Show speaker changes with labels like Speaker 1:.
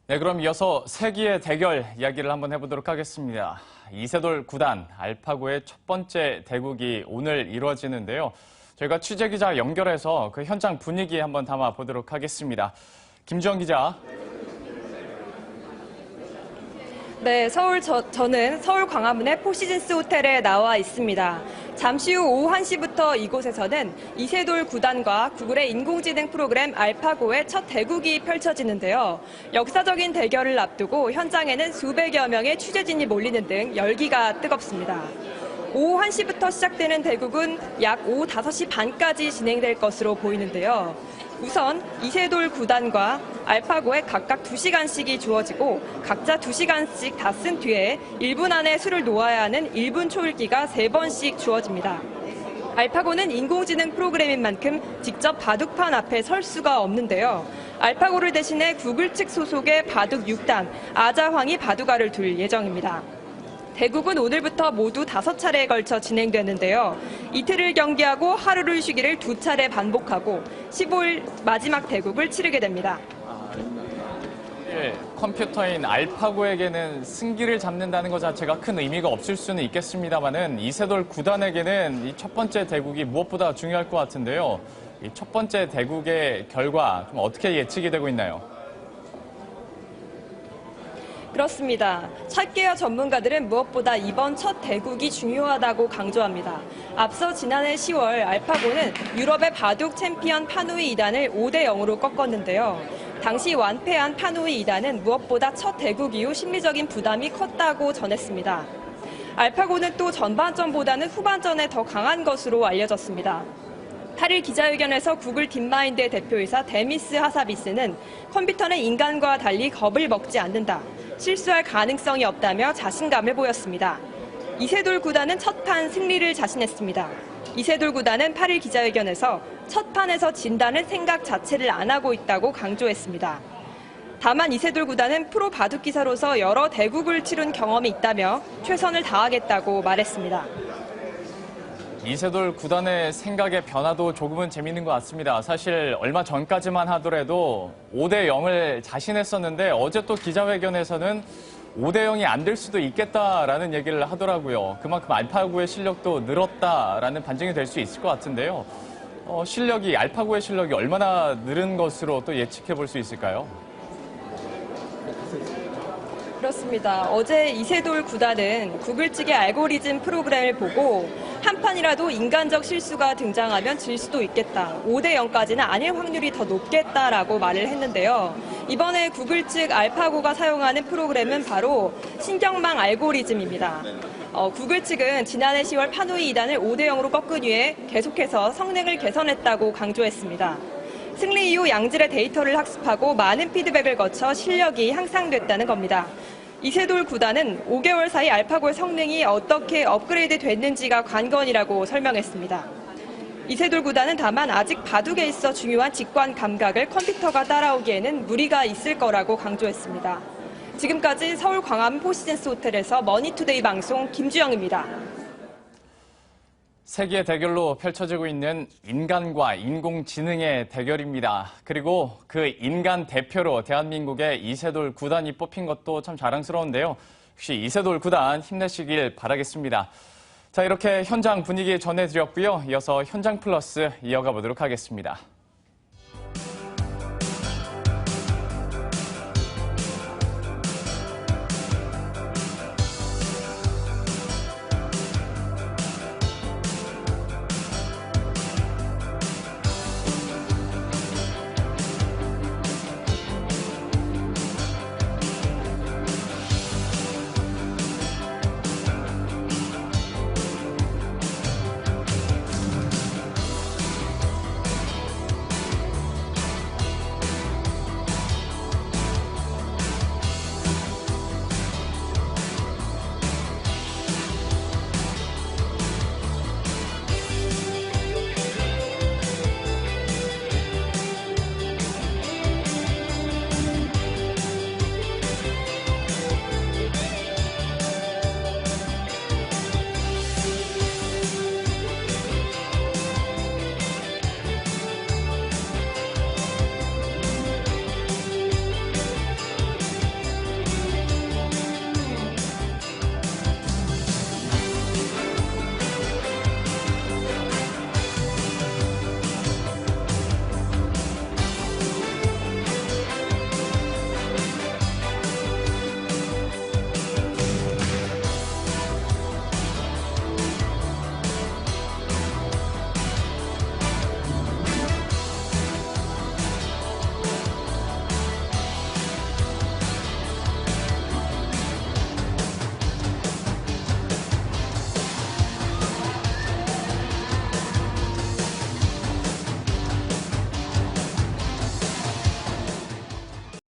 Speaker 1: 네, 그럼 이어서 세기의 대결 이야기를 한번 해보도록 하겠습니다. 이세돌 구단 알파고의 첫 번째 대국이 오늘 이루어지는데요. 저희가 취재기자 연결해서 그 현장 분위기 한번 담아보도록 하겠습니다. 김주영 기자.
Speaker 2: 네, 저는 서울 광화문의 포시즌스 호텔에 나와 있습니다. 잠시 후 오후 1시부터 이곳에서는 이세돌 구단과 구글의 인공지능 프로그램 알파고의 첫 대국이 펼쳐지는데요. 역사적인 대결을 앞두고 현장에는 수백여 명의 취재진이 몰리는 등 열기가 뜨겁습니다. 오후 1시부터 시작되는 대국은 약 오후 5시 반까지 진행될 것으로 보이는데요. 우선 이세돌 구단과 알파고에 각각 2시간씩이 주어지고 각자 2시간씩 다 쓴 뒤에 1분 안에 수를 놓아야 하는 1분 초읽기가 3번씩 주어집니다. 알파고는 인공지능 프로그램인 만큼 직접 바둑판 앞에 설 수가 없는데요. 알파고를 대신해 구글 측 소속의 바둑 6단 아자황이 바둑알을 둘 예정입니다. 대국은 오늘부터 모두 5차례에 걸쳐 진행되는데요. 이틀을 경기하고 하루를 쉬기를 2차례 반복하고 15일 마지막 대국을 치르게 됩니다.
Speaker 1: 컴퓨터인 알파고에게는 승기를 잡는다는 것 자체가 큰 의미가 없을 수는 있겠습니다만은 이세돌 구단에게는 이 첫 번째 대국이 무엇보다 중요할 것 같은데요. 이 첫 번째 대국의 결과 좀 어떻게 예측이 되고 있나요?
Speaker 2: 그렇습니다. 샷계열 전문가들은 무엇보다 이번 첫 대국이 중요하다고 강조합니다. 앞서 지난해 10월 알파고는 유럽의 바둑 챔피언 파누이 2단을 5대 0으로 꺾었는데요. 당시 완패한 파누이 2단은 무엇보다 첫 대국 이후 심리적인 부담이 컸다고 전했습니다. 알파고는 또 전반전보다는 후반전에 더 강한 것으로 알려졌습니다. 8일 기자회견에서 구글 딥마인드의 대표이사 데미스 하사비스는 컴퓨터는 인간과 달리 겁을 먹지 않는다. 실수할 가능성이 없다며 자신감을 보였습니다. 이세돌 구단은 첫 판 승리를 자신했습니다. 이세돌 구단은 8일 기자회견에서 첫 판에서 진다는 생각 자체를 안 하고 있다고 강조했습니다. 다만 이세돌 구단은 프로 바둑 기사로서 여러 대국을 치른 경험이 있다며 최선을 다하겠다고 말했습니다.
Speaker 1: 이세돌 구단의 생각의 변화도 조금은 재미있는 것 같습니다. 사실 얼마 전까지만 하더라도 5대 0을 자신했었는데 어제 또 기자회견에서는 5대 0이 안 될 수도 있겠다라는 얘기를 하더라고요. 그만큼 알파고의 실력도 늘었다라는 반증이 될 수 있을 것 같은데요. 알파고의 실력이 얼마나 늘은 것으로 또 예측해 볼 수 있을까요?
Speaker 2: 그렇습니다. 어제 이세돌 구단은 구글 측의 알고리즘 프로그램을 보고 한 판이라도 인간적 실수가 등장하면 질 수도 있겠다. 5대 0까지는 아닐 확률이 더 높겠다라고 말을 했는데요. 이번에 구글 측 알파고가 사용하는 프로그램은 바로 신경망 알고리즘입니다. 구글 측은 지난해 10월 파누이 2단을 5대 0으로 꺾은 후에 계속해서 성능을 개선했다고 강조했습니다. 승리 이후 양질의 데이터를 학습하고 많은 피드백을 거쳐 실력이 향상됐다는 겁니다. 이세돌 구단은 5개월 사이 알파고의 성능이 어떻게 업그레이드 됐는지가 관건이라고 설명했습니다. 이세돌 구단은 다만 아직 바둑에 있어 중요한 직관 감각을 컴퓨터가 따라오기에는 무리가 있을 거라고 강조했습니다. 지금까지 서울 광화문 포시즌스 호텔에서 머니투데이 방송 김주영입니다.
Speaker 1: 세기의 대결로 펼쳐지고 있는 인간과 인공지능의 대결입니다. 그리고 그 인간 대표로 대한민국의 이세돌 구단이 뽑힌 것도 참 자랑스러운데요. 역시 이세돌 구단 힘내시길 바라겠습니다. 자, 이렇게 현장 분위기 전해드렸고요. 이어서 현장 플러스 이어가 보도록 하겠습니다.